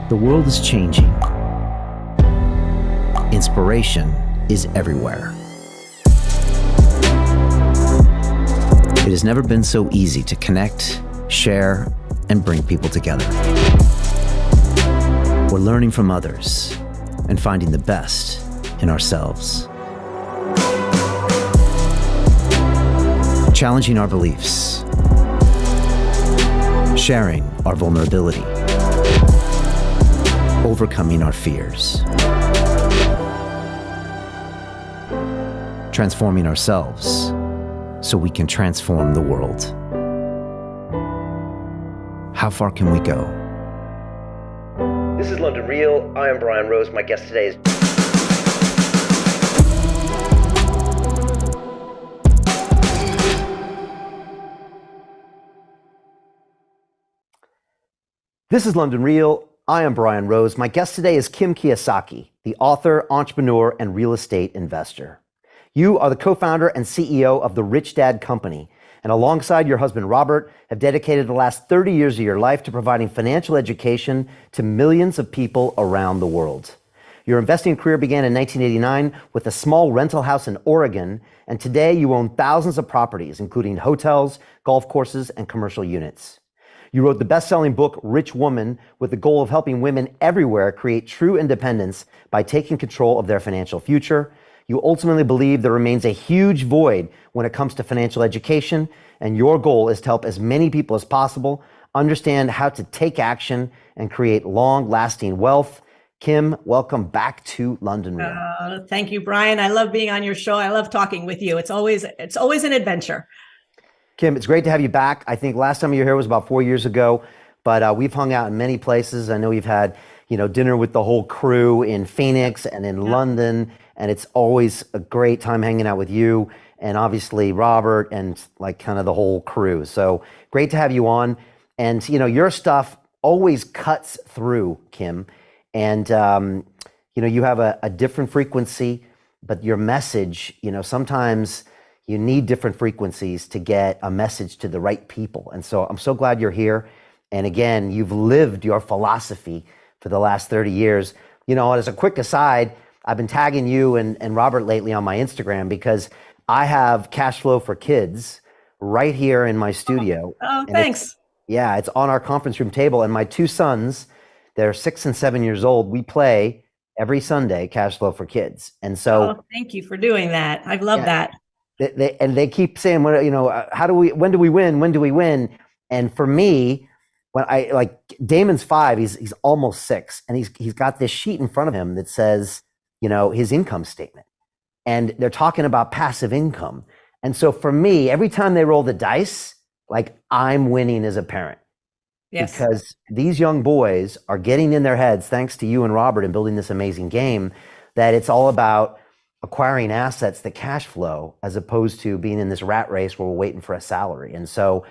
The world is changing. Inspiration is everywhere. It has never been so easy to connect, share, and bring people together. We're learning from others and finding the best in ourselves. Challenging our beliefs. Sharing our vulnerability. Overcoming our fears. Transforming ourselves so we can transform the world. How far can we go? This is London Real. I am Brian Rose. My guest today is... This is London Real. I am Brian Rose. My guest today is Kim Kiyosaki, the author, entrepreneur, and real estate investor. You are the co-founder and CEO of the Rich Dad Company, and alongside your husband, Robert, have dedicated the last 30 years of your life to providing financial education to millions of people around the world. Your investing career began in 1989 with a small rental house in Oregon, and today you own thousands of properties, including hotels, golf courses, and commercial units. You wrote the best-selling book, Rich Woman, with the goal of helping women everywhere create true independence by taking control of their financial future. You ultimately believe there remains a huge void when it comes to financial education, and your goal is to help as many people as possible understand how to take action and create long-lasting wealth. Kim, welcome back to London Real. Thank you, Brian. I love being on your show. I love talking with you. It's always an adventure. Kim, it's great to have you back. I think last time you were here was about 4 years ago, but we've hung out in many places. I know you've had, dinner with the whole crew in Phoenix and in London, and it's always a great time hanging out with you and obviously Robert and like kind of the whole crew. So great to have you on. And, your stuff always cuts through, Kim. And, you have a different frequency, but your message, sometimes you need different frequencies to get a message to the right people. And so I'm so glad you're here. And again, you've lived your philosophy for the last 30 years. As a quick aside, I've been tagging you and Robert lately on my Instagram because I have Cash Flow for Kids right here in my studio. Oh, thanks. It's on our conference room table. And my two sons, they're 6 and 7 years old. We play every Sunday Cash Flow for Kids. And so thank you for doing that. I love that. They keep saying, when do we win? When do we win? And for me, when Damon's 5, he's almost 6, and he's got this sheet in front of him that says, his income statement, and they're talking about passive income. And so for me, every time they roll the dice, I'm winning as a parent. Yes. Because these young boys are getting in their heads, thanks to you and Robert and building this amazing game, that it's all about acquiring assets that cash flow as opposed to being in this rat race where we're waiting for a salary. And so,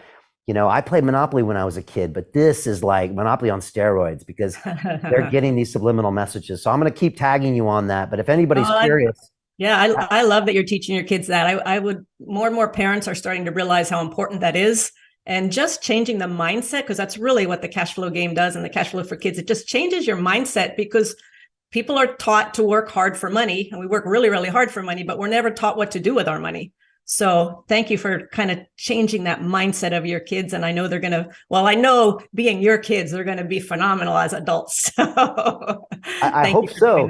I played Monopoly when I was a kid, but this is like Monopoly on steroids because they're getting these subliminal messages. So I'm going to keep tagging you on that. But if anybody's curious. I love that you're teaching your kids that. I would, more and more parents are starting to realize how important that is. And just changing the mindset, because that's really what the cash flow game does and the Cash Flow for Kids. It just changes your mindset because people are taught to work hard for money, and we work really, really hard for money, but we're never taught what to do with our money. So thank you for kind of changing that mindset of your kids. And I know they're going to, I know being your kids, they're going to be phenomenal as adults. So I hope so.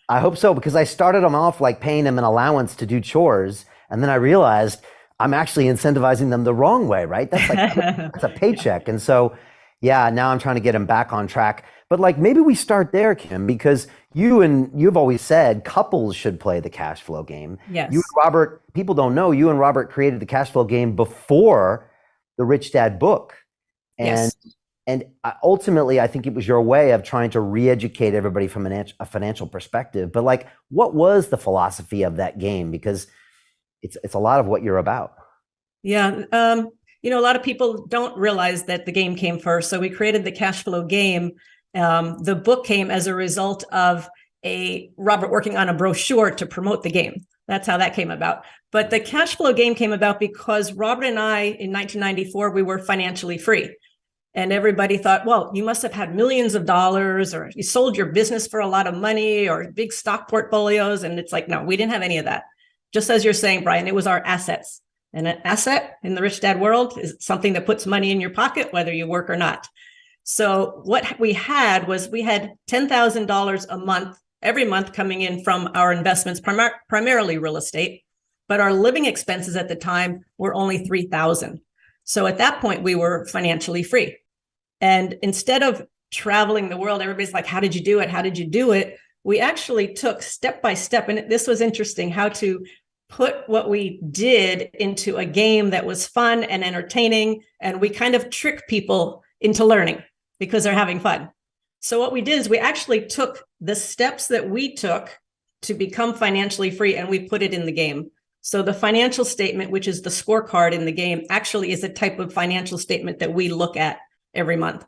I hope so, because I started them off paying them an allowance to do chores. And then I realized I'm actually incentivizing them the wrong way, right? That's that's a paycheck. And so, now I'm trying to get them back on track. But maybe we start there, Kim, because you've always said couples should play the cash flow game. Yes. You and Robert, people don't know, you and Robert created the cash flow game before the Rich Dad book. And ultimately, I think it was your way of trying to re-educate everybody from a financial perspective. But what was the philosophy of that game? Because it's a lot of what you're about. Yeah. A lot of people don't realize that the game came first. So we created the cash flow game. The book came as a result of Robert working on a brochure to promote the game. That's how that came about. But the cash flow game came about because Robert and I, in 1994, we were financially free. And everybody thought, well, you must have had millions of dollars, or you sold your business for a lot of money, or big stock portfolios. And it's like, no, we didn't have any of that. Just as you're saying, Brian, it was our assets. And an asset in the rich dad world is something that puts money in your pocket, whether you work or not. So what we had was we had $10,000 a month, every month coming in from our investments, primarily real estate. But our living expenses at the time were only $3,000. So at that point, we were financially free. And instead of traveling the world, everybody's like, how did you do it? How did you do it? We actually took step by step. And this was interesting, how to put what we did into a game that was fun and entertaining. And we kind of trick people into learning because they're having fun. So what we did is we actually took the steps that we took to become financially free, and we put it in the game. So the financial statement, which is the scorecard in the game, actually is a type of financial statement that we look at every month.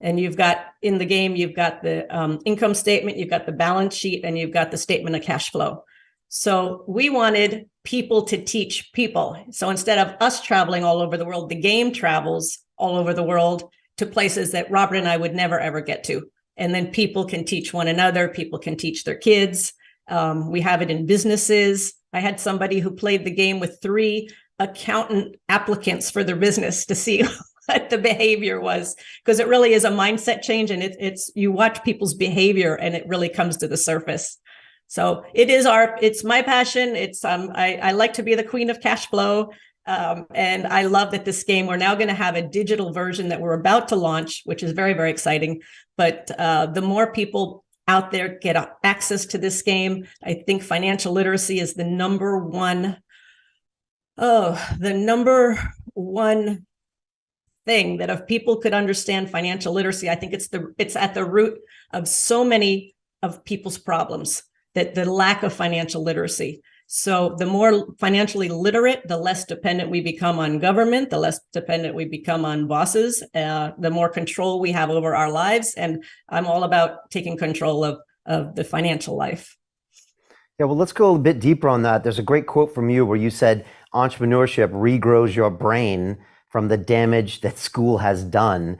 And you've got in the game, you've got the income statement, you've got the balance sheet, and you've got the statement of cash flow. So we wanted people to teach people. So instead of us traveling all over the world, the game travels all over the world to places that Robert and I would never, ever get to. And then people can teach one another. People can teach their kids. We have it in businesses. I had somebody who played the game with 3 accountant applicants for their business to see what the behavior was, because it really is a mindset change, and it's you watch people's behavior and it really comes to the surface. So it's my passion. It's I like to be the queen of cash flow, and I love that this game, we're now going to have a digital version that we're about to launch, which is very, very exciting. But the more people out there get access to this game, I think financial literacy is the number one thing that if people could understand financial literacy, I think it's at the root of so many of people's problems, that the lack of financial literacy. So the more financially literate, the less dependent we become on government, the less dependent we become on bosses, the more control we have over our lives. And I'm all about taking control of the financial life. Yeah, well, let's go a bit deeper on that. There's a great quote from you where you said entrepreneurship regrows your brain from the damage that school has done.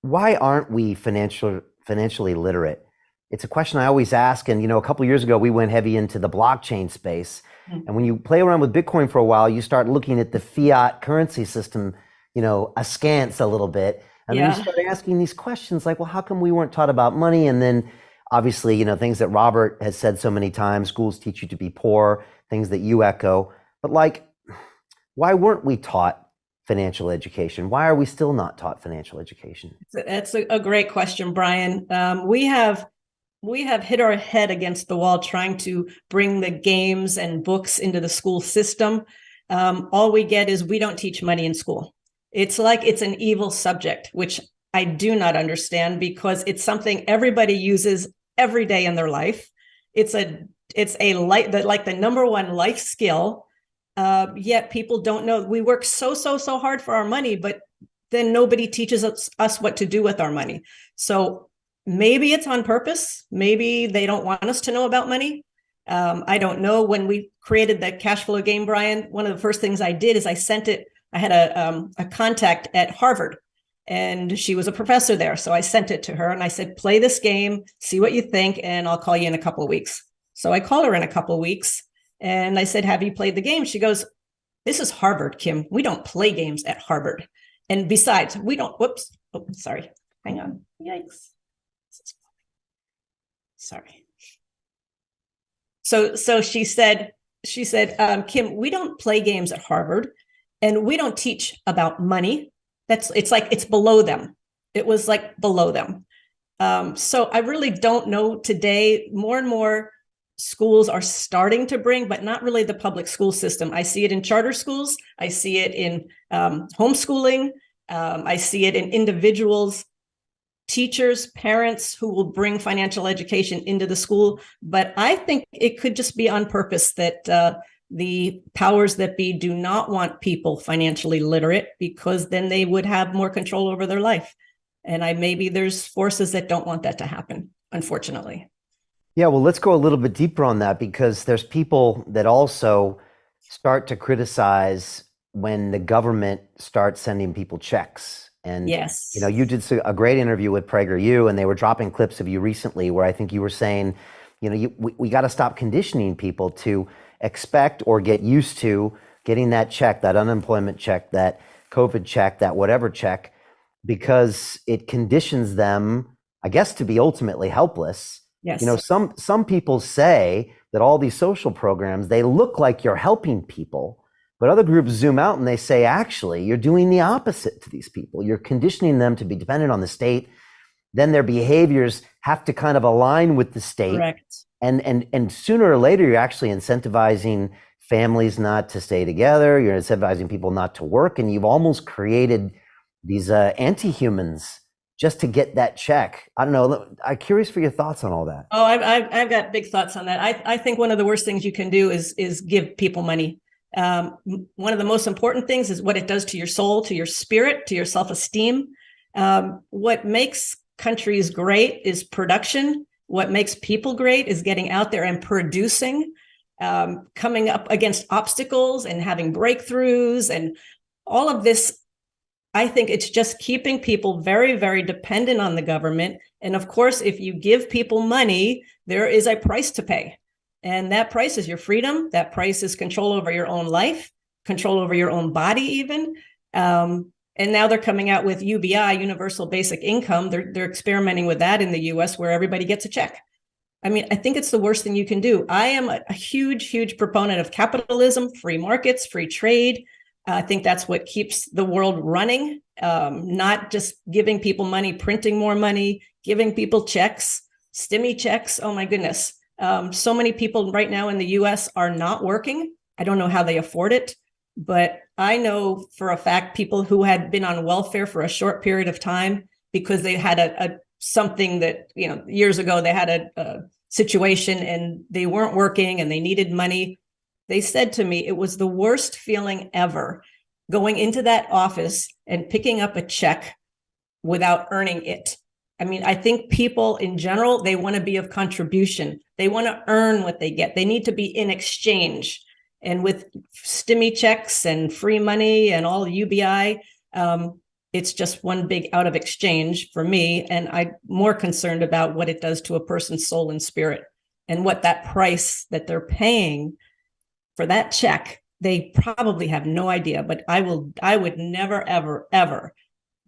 Why aren't we financially literate? It's a question I always ask. And, a couple of years ago, we went heavy into the blockchain space. And when you play around with Bitcoin for a while, you start looking at the fiat currency system, askance a little bit. And then you start asking these questions like, well, how come we weren't taught about money? And then obviously, things that Robert has said so many times, schools teach you to be poor, things that you echo. But why weren't we taught financial education? Why are we still not taught financial education? That's a great question, Brian. We have hit our head against the wall trying to bring the games and books into the school system. All we get is we don't teach money in school. It's like it's an evil subject, which I do not understand, because it's something everybody uses every day in their life. It's the number one life skill. Yet people don't know. We work so hard for our money, but then nobody teaches us what to do with our money. So maybe it's on purpose. Maybe they don't want us to know about money. I don't know. When we created the cash flow game, Brian, one of the first things I did is I sent it. I had a contact at Harvard, and she was a professor there. So I sent it to her and I said, play this game, see what you think, and I'll call you in a couple of weeks. So I call her in a couple of weeks and I said, have you played the game? She goes, this is Harvard, Kim. We don't play games at Harvard. And besides, we don't, sorry. Hang on. Yikes. Sorry. So she said, Kim, we don't play games at Harvard, and we don't teach about money. It's below them. It was like below them. So I really don't know today. More and more schools are starting to bring, but not really the public school system. I see it in charter schools. I see it in homeschooling. I see it in individuals, teachers, parents who will bring financial education into the school. But I think it could just be on purpose that the powers that be do not want people financially literate, because then they would have more control over their life. And maybe there's forces that don't want that to happen, unfortunately. Yeah, well, let's go a little bit deeper on that, because there's people that also start to criticize when the government starts sending people checks And, Yes. you did a great interview with PragerU, and they were dropping clips of you recently where I think you were saying, we got to stop conditioning people to expect or get used to getting that check, that unemployment check, that COVID check, that whatever check, because it conditions them, I guess, to be ultimately helpless. Yes. Some people say that all these social programs, they look like you're helping people, but other groups zoom out and they say, actually, you're doing the opposite to these people. You're conditioning them to be dependent on the state. Then their behaviors have to kind of align with the state. Correct. And sooner or later, you're actually incentivizing families not to stay together. You're incentivizing people not to work. And you've almost created these anti-humans just to get that check. I don't know. I'm curious for your thoughts on all that. Oh, I've got big thoughts on that. I think one of the worst things you can do is give people money. One of the most important things is what it does to your soul, to your spirit, to your self-esteem. What makes countries great is production. What makes people great is getting out there and producing, coming up against obstacles and having breakthroughs and all of this. I think it's just keeping people very, very dependent on the government. And of course, if you give people money, there is a price to pay. And that price is your freedom. That price is control over your own life, control over your own body even. And now they're coming out with UBI, Universal Basic Income. They're experimenting with that in the US where everybody gets a check. I mean, I think it's the worst thing you can do. I am a huge, huge proponent of capitalism, free markets, free trade. I think that's what keeps the world running, not just giving people money, printing more money, giving people checks, stimmy checks. Oh, my goodness. So many people right now in the US are not working. I don't know how they afford it, but I know for a fact people who had been on welfare for a short period of time because they had a something that, years ago they had a situation and they weren't working and they needed money. They said to me, it was the worst feeling ever going into that office and picking up a check without earning it. I mean, I think people in general, they want to be of contribution. They want to earn what they get. They need to be in exchange. And with stimmy checks and free money and all UBI, it's just one big out of exchange for me. And I'm more concerned about what it does to a person's soul and spirit and what that price that they're paying for that check. They probably have no idea, but I would never, ever, ever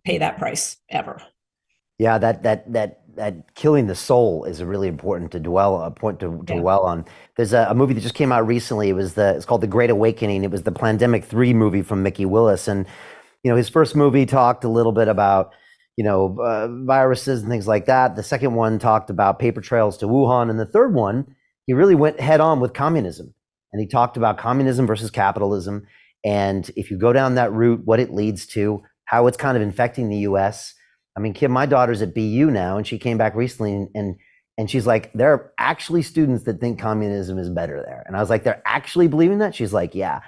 pay that price ever. Yeah, that killing the soul is a really important to dwell on. There's a movie that just came out recently. It's called The Great Awakening. It was the Plandemic 3 movie from Mickey Willis, and his first movie talked a little bit about viruses and things like that. The second one talked about paper trails to Wuhan, and the third one he really went head on with communism, and he talked about communism versus capitalism, and if you go down that route, what it leads to, how it's kind of infecting the U.S. I mean, Kim, my daughter's at BU now, and she came back recently, and she's like, there are actually students that think communism is better there. And I was like, they're actually believing that? She's like, yeah.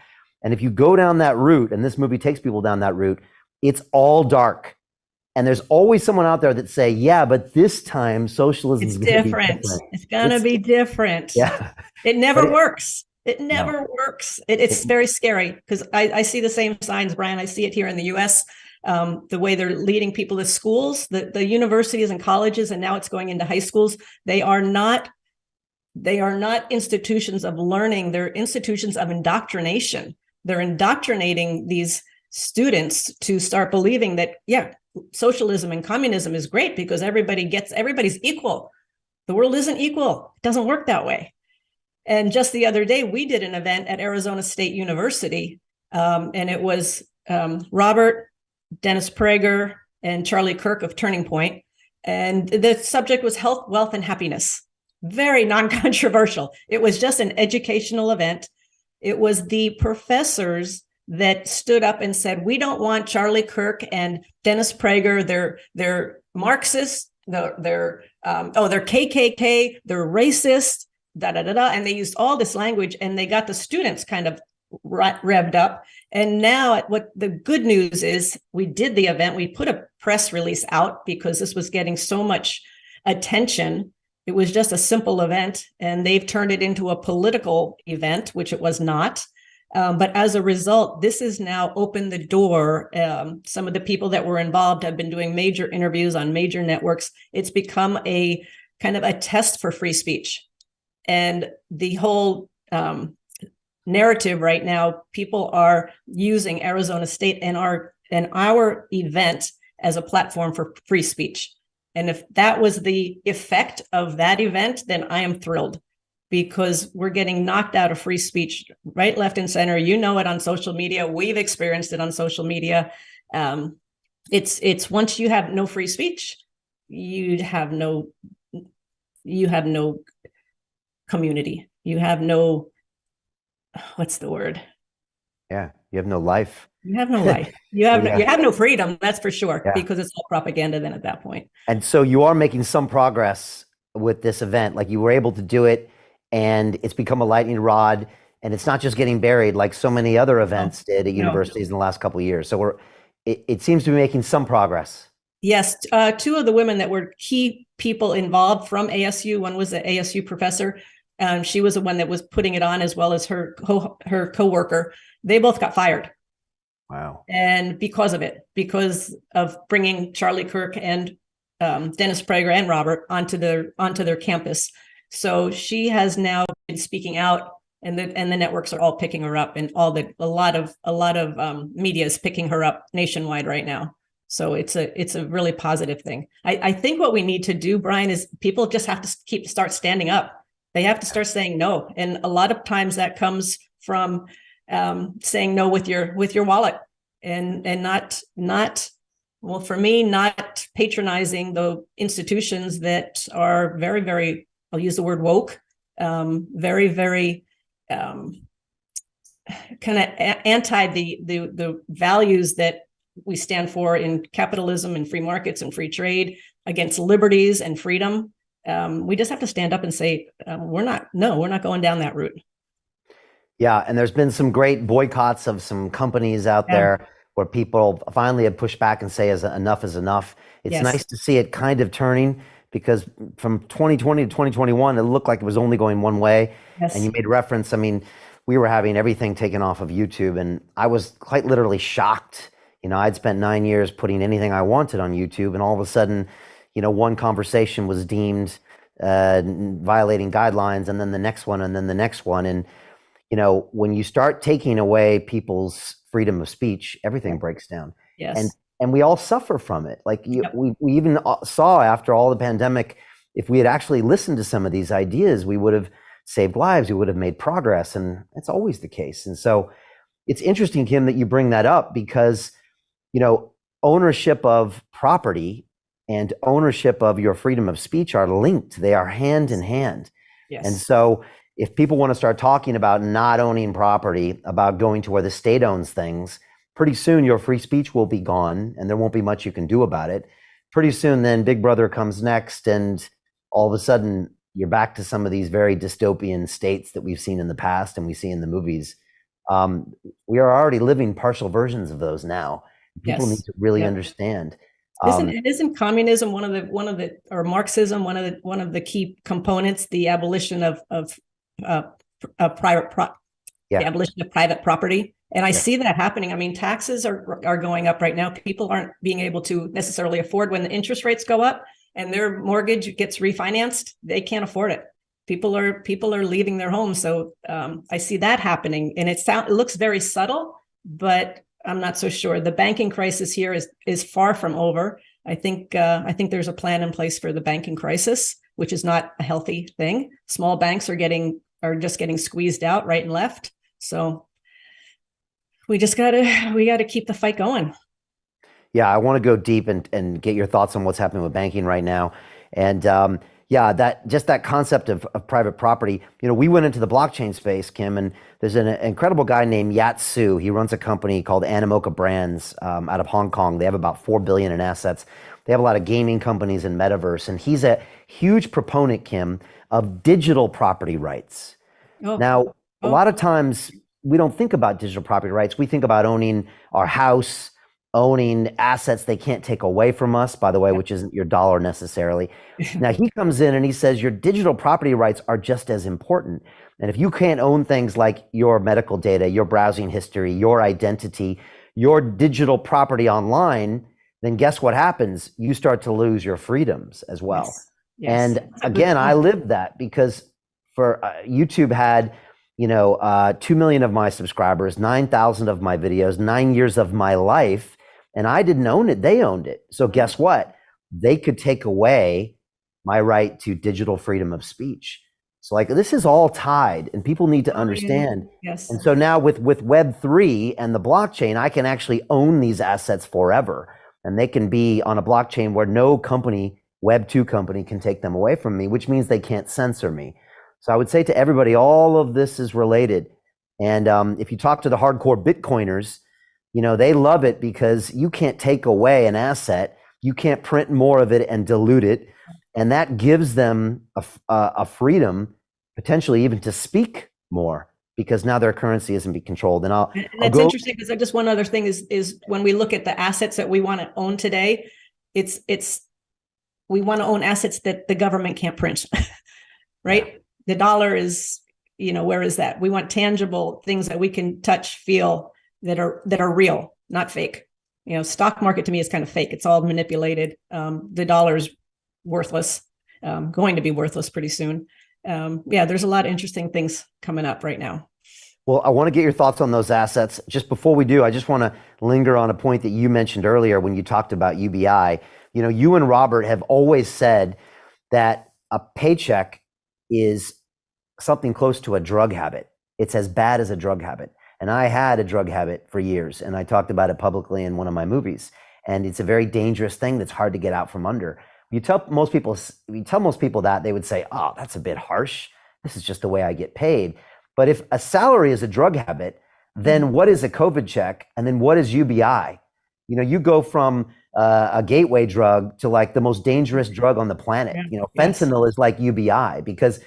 And if you go down that route, and this movie takes people down that route, it's all dark. And there's always someone out there that say, yeah, but this time socialism is going to be different. It's going to be different. Yeah. It never works. It never works. It's very scary because I see the same signs, Brian. I see it here in the US. The way they're leading people to schools, the universities and colleges, and now it's going into high schools. They are not institutions of learning. They're institutions of indoctrination. They're indoctrinating these students to start believing that, yeah, socialism and communism is great because everybody's equal. The world isn't equal. It doesn't work that way. And just the other day, we did an event at Arizona State University, and it was Robert, Dennis Prager, and Charlie Kirk of Turning Point. And the subject was health, wealth, and happiness. Very non-controversial. It was just an educational event. It was the professors that stood up and said, we don't want Charlie Kirk and Dennis Prager. They're Marxists. They're KKK. They're racist. And they used all this language, and they got the students kind of revved up. And now what the good news is, we did the event. We put a press release out because this was getting so much attention. It was just a simple event, and they've turned it into a political event, which it was not. But as a result, this has now opened the door. Some of the people that were involved have been doing major interviews on major networks. It's become a kind of a test for free speech. And the whole narrative right now, people are using Arizona State and our event as a platform for free speech. And if that was the effect of that event, then I am thrilled, because we're getting knocked out of free speech right, left, and center. You know it on social media. We've experienced it on social media. It's once you have no free speech, you have no community. You have no, what's the word? Yeah, you have no life. You have no life. You have no freedom, that's for sure, because it's all propaganda then at that point. And so you are making some progress with this event. Like, you were able to do it, and it's become a lightning rod, and it's not just getting buried like so many other events did at universities in the last couple of years. So it seems to be making some progress. Yes, two of the women that were key people involved from ASU, one was an ASU professor. She was the one that was putting it on, as well as her coworker. They both got fired. Wow. And because of bringing Charlie Kirk and Dennis Prager and Robert onto their campus. So she has now been speaking out, and the networks are all picking her up, and a lot of media is picking her up nationwide right now. So it's a really positive thing. I think what we need to do, Brian, is people just have to start standing up. They have to start saying no, and a lot of times that comes from saying no with your wallet, and not well, for me, not patronizing the institutions that are very, very, I'll use the word woke, very, very kind of anti the values that we stand for in capitalism and free markets and free trade, against liberties and freedom. We just have to stand up and say, we're not going down that route. Yeah, and there's been some great boycotts of some companies out there where people finally have pushed back and say enough is enough. It's nice to see it kind of turning, because from 2020 to 2021, it looked like it was only going one way. Yes. And you made reference, I mean, we were having everything taken off of YouTube, and I was quite literally shocked. You know, I'd spent 9 years putting anything I wanted on YouTube, and all of a sudden, you know, one conversation was deemed violating guidelines, and then the next one, and then the next one. And, you know, when you start taking away people's freedom of speech, everything breaks down. Yes. And we all suffer from it. Like we even saw after all the pandemic, if we had actually listened to some of these ideas, we would have saved lives, we would have made progress. And that's always the case. And so it's interesting, Kim, that you bring that up, because, you know, ownership of property and ownership of your freedom of speech are linked. They are hand in hand. Yes. And so if people want to start talking about not owning property, about going to where the state owns things, pretty soon your free speech will be gone, and there won't be much you can do about it. Pretty soon then Big Brother comes next, and all of a sudden you're back to some of these very dystopian states that we've seen in the past and we see in the movies. We are already living partial versions of those now. People need to really understand. Isn't communism one of the or Marxism one of the key components, the abolition of private the abolition of private property? And I see that happening. I mean, taxes are going up right now. People aren't being able to necessarily afford, when the interest rates go up and their mortgage gets refinanced, they can't afford it. People are leaving their homes. So I see that happening, and it looks very subtle, but I'm not so sure. The banking crisis here is far from over. I think there's a plan in place for the banking crisis, which is not a healthy thing. Small banks are just getting squeezed out right and left. So we gotta keep the fight going. Yeah, I want to go deep and get your thoughts on what's happening with banking right now. And that concept of private property. You know, we went into the blockchain space, Kim, and there's an incredible guy named Yat Su. He runs a company called Animoca Brands out of Hong Kong. They have about $4 billion in assets. They have a lot of gaming companies and metaverse, and he's a huge proponent, Kim, of digital property rights. Now, a lot of times we don't think about digital property rights. We think about owning our house, owning assets they can't take away from us, by the way, which isn't your dollar necessarily. Now he comes in and he says your digital property rights are just as important. And if you can't own things like your medical data, your browsing history, your identity, your digital property online, then guess what happens? You start to lose your freedoms as well. Yes. Yes. And again, I lived that because for YouTube had, 2 million of my subscribers, 9,000 of my videos, 9 years of my life, and I didn't own it. They owned it. So guess what? They could take away my right to digital freedom of speech. So like this is all tied, and people need to understand. Yes. And so now with Web3 and the blockchain, I can actually own these assets forever, and they can be on a blockchain where no company, Web2 company, can take them away from me, which means they can't censor me. So I would say to everybody, all of this is related. And if you talk to the hardcore Bitcoiners, they love it because you can't take away an asset, you can't print more of it and dilute it, and that gives them a freedom, potentially even to speak more, because now their currency isn't being controlled. And that's interesting because just one other thing is when we look at the assets that we want to own today, we want to own assets that the government can't print, right? Yeah. The dollar is, where is that? We want tangible things that we can touch, feel, that are real, not fake. Stock market to me is kind of fake. It's all manipulated. The dollar's worthless, going to be worthless pretty soon. There's a lot of interesting things coming up right now. Well, I want to get your thoughts on those assets. Just before we do, I just want to linger on a point that you mentioned earlier when you talked about UBI. You and Robert have always said that a paycheck is something close to a drug habit. It's as bad as a drug habit. And I had a drug habit for years, and I talked about it publicly in one of my movies. And it's a very dangerous thing that's hard to get out from under. You tell most people that, they would say, "Oh, that's a bit harsh. This is just the way I get paid." But if a salary is a drug habit, then what is a COVID check? And then what is UBI? You go from a gateway drug to like the most dangerous drug on the planet. Fentanyl is like UBI because,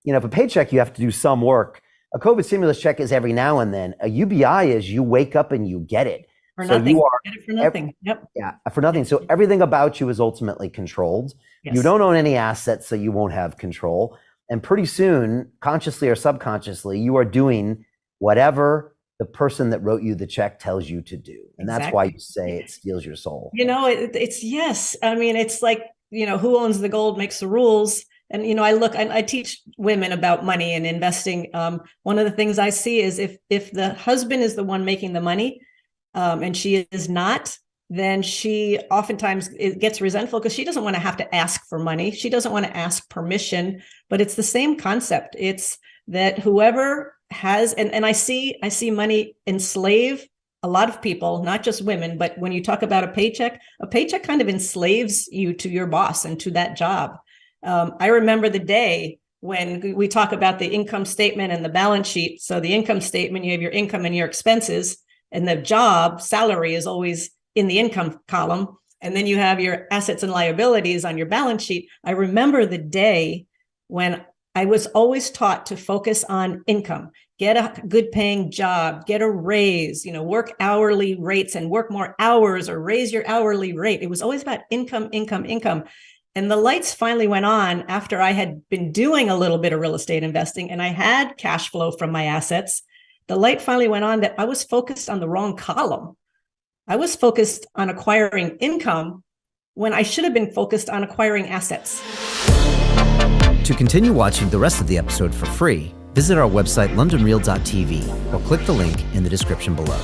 if a paycheck, you have to do some work. A COVID stimulus check is every now and then. A UBI is you wake up and you get it. For nothing. You get it for nothing. Yep. Yeah, for nothing. So everything about you is ultimately controlled. Yes. You don't own any assets, so you won't have control. And pretty soon, consciously or subconsciously, you are doing whatever the person that wrote you the check tells you to do. And that's why you say it steals your soul. It's yes. I mean, it's like, who owns the gold makes the rules. And, I teach women about money and investing. One of the things I see is if the husband is the one making the money, and she is not, then she oftentimes gets resentful because she doesn't want to have to ask for money. She doesn't want to ask permission, but it's the same concept. It's that whoever has, and I see money enslave a lot of people, not just women, but when you talk about a paycheck kind of enslaves you to your boss and to that job. I remember the day when we talk about the income statement and the balance sheet. So the income statement, you have your income and your expenses, and the job salary is always in the income column. And then you have your assets and liabilities on your balance sheet. I remember the day when I was always taught to focus on income, get a good paying job, get a raise, work hourly rates and work more hours or raise your hourly rate. It was always about income, income, income. And the lights finally went on after I had been doing a little bit of real estate investing and I had cash flow from my assets. The light finally went on that I was focused on the wrong column. I was focused on acquiring income when I should have been focused on acquiring assets. To continue watching the rest of the episode for free, visit our website londonreal.tv or click the link in the description below.